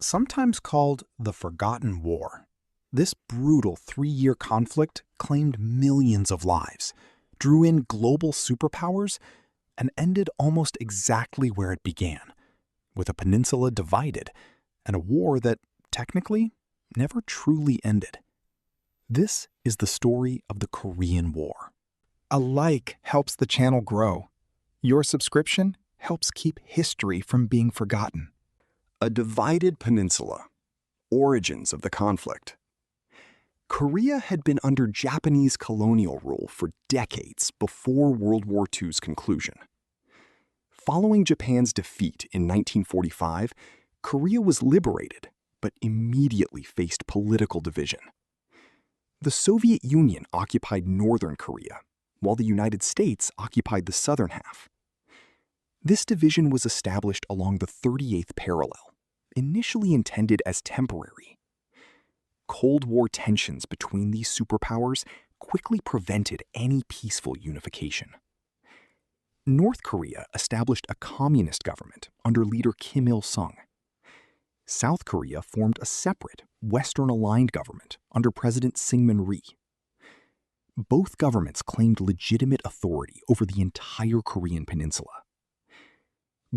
Sometimes called the Forgotten War, this brutal three-year conflict claimed millions of lives, drew in global superpowers, and ended almost exactly where it began, with a peninsula divided and a war that, technically, never truly ended. This is the story of the Korean War. A like helps the channel grow. Your subscription helps keep history from being forgotten. A divided peninsula. Origins of the conflict. Korea had been under Japanese colonial rule for decades before World War II's conclusion. Following Japan's defeat in 1945, Korea was liberated, but immediately faced political division. The Soviet Union occupied northern Korea, while the United States occupied the southern half. This division was established along the 38th parallel, initially intended as temporary. Cold War tensions between these superpowers quickly prevented any peaceful unification. North Korea established a communist government under leader Kim Il-sung. South Korea formed a separate, Western-aligned government under President Syngman Rhee. Both governments claimed legitimate authority over the entire Korean peninsula.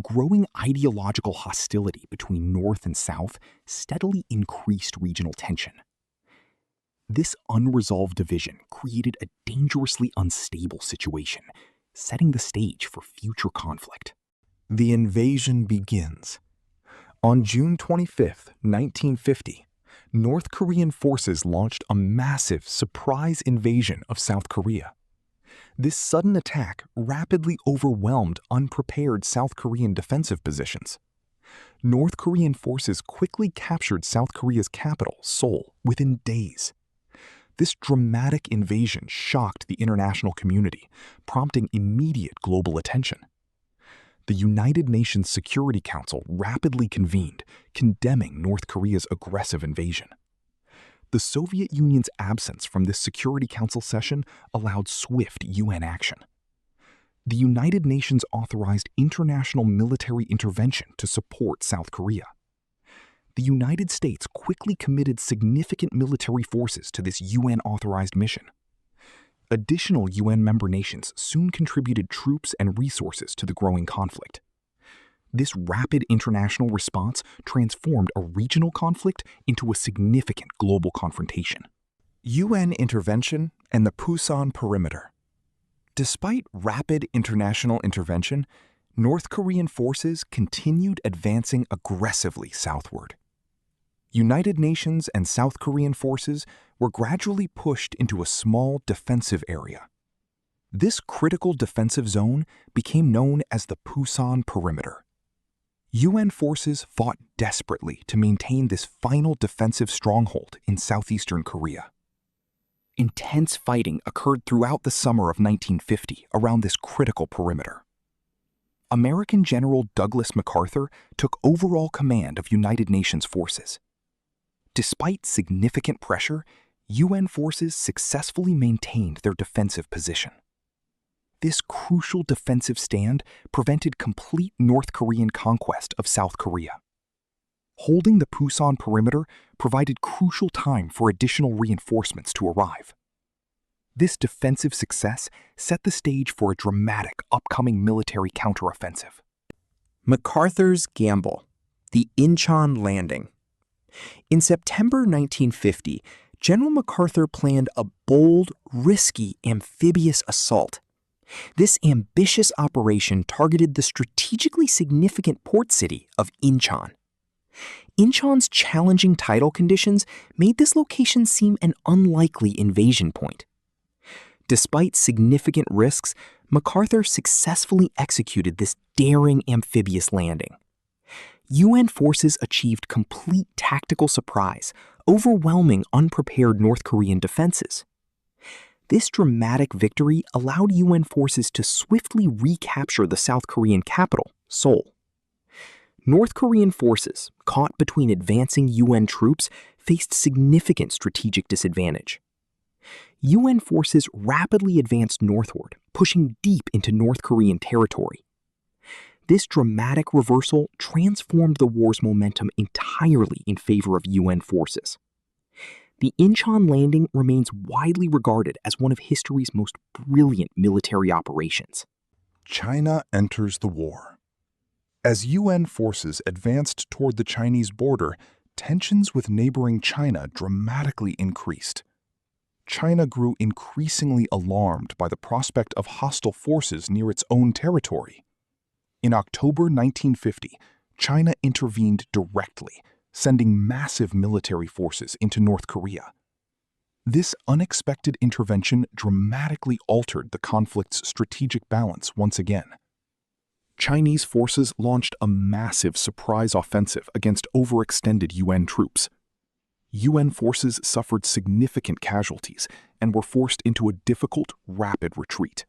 Growing ideological hostility between North and South steadily increased regional tension. This unresolved division created a dangerously unstable situation, setting the stage for future conflict. The invasion begins. On June 25, 1950, North Korean forces launched a massive surprise invasion of South Korea. This sudden attack rapidly overwhelmed unprepared South Korean defensive positions. North Korean forces quickly captured South Korea's capital, Seoul, within days. This dramatic invasion shocked the international community, prompting immediate global attention. The United Nations Security Council rapidly convened, condemning North Korea's aggressive invasion. The Soviet Union's absence from this Security Council session allowed swift UN action. The United Nations authorized international military intervention to support South Korea. The United States quickly committed significant military forces to this UN-authorized mission. Additional UN member nations soon contributed troops and resources to the growing conflict. This rapid international response transformed a regional conflict into a significant global confrontation. UN intervention and the Pusan Perimeter. Despite rapid international intervention, North Korean forces continued advancing aggressively southward. United Nations and South Korean forces were gradually pushed into a small defensive area. This critical defensive zone became known as the Pusan Perimeter. UN forces fought desperately to maintain this final defensive stronghold in southeastern Korea. Intense fighting occurred throughout the summer of 1950 around this critical perimeter. American General Douglas MacArthur took overall command of United Nations forces. Despite significant pressure, UN forces successfully maintained their defensive position. This crucial defensive stand prevented complete North Korean conquest of South Korea. Holding the Pusan Perimeter provided crucial time for additional reinforcements to arrive. This defensive success set the stage for a dramatic upcoming military counteroffensive. MacArthur's Gamble, the Inchon Landing. In September 1950, General MacArthur planned a bold, risky amphibious assault. This ambitious operation targeted the strategically significant port city of Inchon. Inchon's challenging tidal conditions made this location seem an unlikely invasion point. Despite significant risks, MacArthur successfully executed this daring amphibious landing. UN forces achieved complete tactical surprise, overwhelming unprepared North Korean defenses. This dramatic victory allowed UN forces to swiftly recapture the South Korean capital, Seoul. North Korean forces, caught between advancing UN troops, faced significant strategic disadvantage. UN forces rapidly advanced northward, pushing deep into North Korean territory. This dramatic reversal transformed the war's momentum entirely in favor of UN forces. The Inchon landing remains widely regarded as one of history's most brilliant military operations. China enters the war. As UN forces advanced toward the Chinese border, tensions with neighboring China dramatically increased. China grew increasingly alarmed by the prospect of hostile forces near its own territory. In October 1950, China intervened directly, sending massive military forces into North Korea. This unexpected intervention dramatically altered the conflict's strategic balance once again. Chinese forces launched a massive surprise offensive against overextended UN troops. UN forces suffered significant casualties and were forced into a difficult, rapid retreat.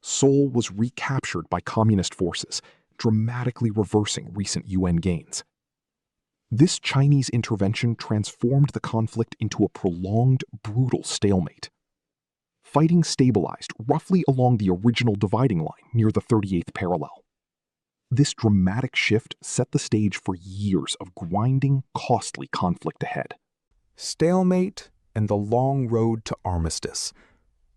Seoul was recaptured by communist forces, dramatically reversing recent UN gains. This Chinese intervention transformed the conflict into a prolonged, brutal stalemate. Fighting stabilized roughly along the original dividing line near the 38th parallel. This dramatic shift set the stage for years of grinding, costly conflict ahead. Stalemate and the long road to armistice.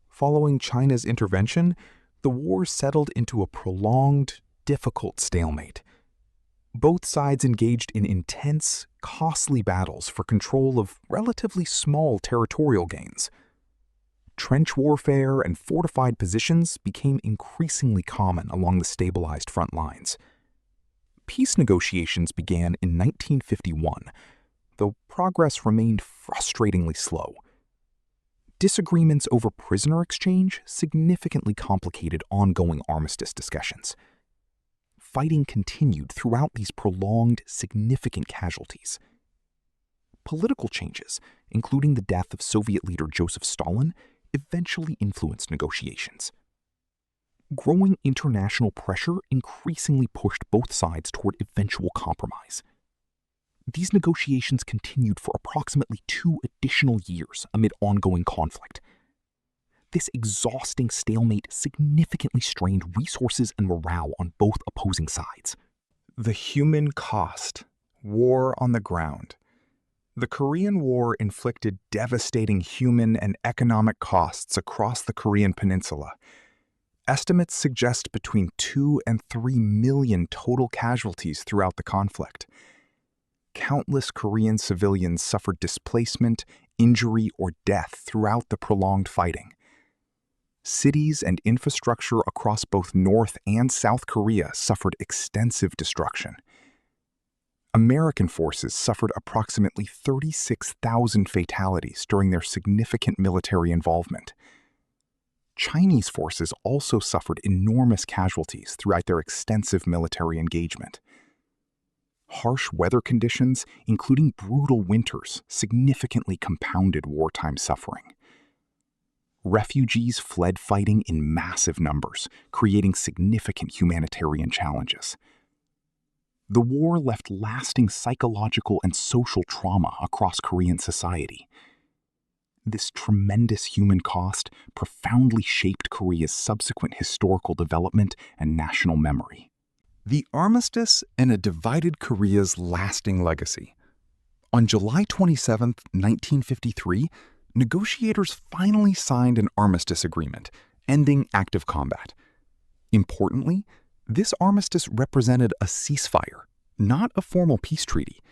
Following China's intervention, the war settled into a prolonged, difficult stalemate. Both sides engaged in intense, costly battles for control of relatively small territorial gains. Trench warfare and fortified positions became increasingly common along the stabilized front lines. Peace negotiations began in 1951, though progress remained frustratingly slow. Disagreements over prisoner exchange significantly complicated ongoing armistice discussions. Fighting continued throughout these prolonged, significant casualties. Political changes, including the death of Soviet leader Joseph Stalin, eventually influenced negotiations. Growing international pressure increasingly pushed both sides toward eventual compromise. These negotiations continued for approximately 2 additional years amid ongoing conflict. This exhausting stalemate significantly strained resources and morale on both opposing sides. The human cost. War on the ground. The Korean War inflicted devastating human and economic costs across the Korean peninsula. Estimates suggest between 2 and 3 million total casualties throughout the conflict. Countless Korean civilians suffered displacement, injury, or death throughout the prolonged fighting. Cities and infrastructure across both North and South Korea suffered extensive destruction. American forces suffered approximately 36,000 fatalities during their significant military involvement. Chinese forces also suffered enormous casualties throughout their extensive military engagement. Harsh weather conditions, including brutal winters, significantly compounded wartime suffering. Refugees fled fighting in massive numbers, creating significant humanitarian challenges. The war left lasting psychological and social trauma across Korean society. This tremendous human cost profoundly shaped Korea's subsequent historical development and national memory. The armistice and a divided Korea's lasting legacy. On July 27, 1953, negotiators finally signed an armistice agreement, ending active combat. Importantly, this armistice represented a ceasefire, not a formal peace treaty.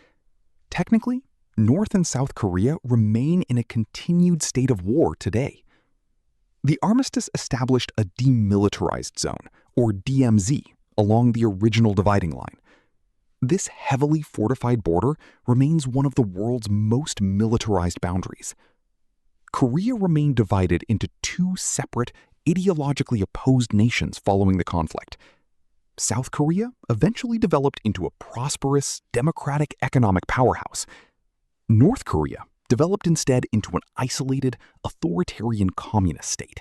Technically, North and South Korea remain in a continued state of war today. The armistice established a demilitarized zone, or DMZ, along the original dividing line. This heavily fortified border remains one of the world's most militarized boundaries. Korea remained divided into 2 separate, ideologically opposed nations following the conflict. South Korea eventually developed into a prosperous, democratic economic powerhouse. North Korea developed instead into an isolated, authoritarian communist state.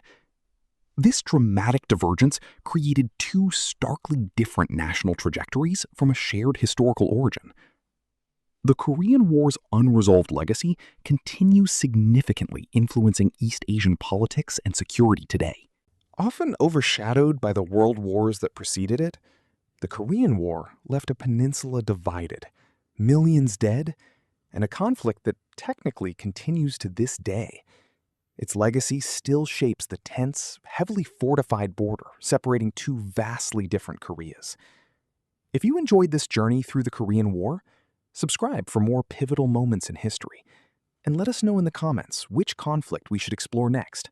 This dramatic divergence created 2 starkly different national trajectories from a shared historical origin. The Korean War's unresolved legacy continues significantly influencing East Asian politics and security today. Often overshadowed by the world wars that preceded it, The Korean War left a peninsula divided, millions dead, and a conflict that technically continues to this day. Its legacy still shapes the tense, heavily fortified border separating two vastly different Koreas. If you enjoyed this journey through the Korean War, subscribe for more pivotal moments in history, and let us know in the comments which conflict we should explore next.